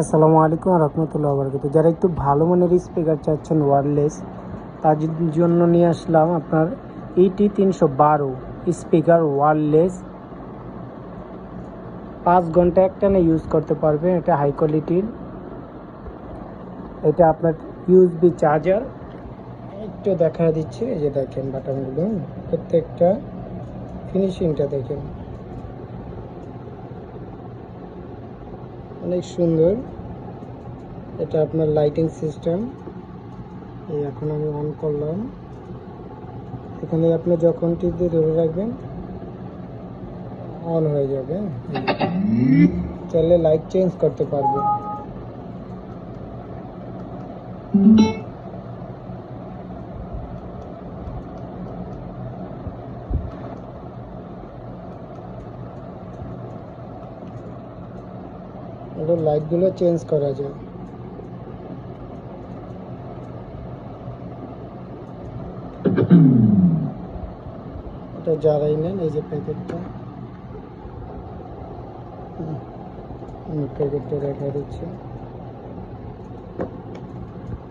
আসসালামু আলাইকুম রহমতুল্লাহ বরকাত। যারা একটু ভালো মানের স্পিকার চাচ্ছেন ওয়্যারলেস, তার জন্য নিয়ে আসলাম আপনার ET312 স্পিকার ওয়্যারলেস। 5 ঘন্টা একটানা ইউজ করতে পারবেন। এটা হাই কোয়ালিটির। এটা আপনার USB চার্জার। একটু দেখা দিচ্ছে, এই যে দেখেন বাটনগুলো, প্রত্যেকটা ফিনিশিংটা দেখেন, অনেক সুন্দর। এটা আপনার লাইটিং সিস্টেম। এই এখন আমি অন করলাম। এখানে আপনি যখন টিপ দিয়ে ধরে রাখবেন অন হয়ে যাবে। চাইলে লাইট চেঞ্জ করতে পারবেন। এটা লাইটগুলো চেঞ্জ করা যায়। এটা যারাই নেন, এই যে প্যাকেটটা দেখা দিচ্ছে।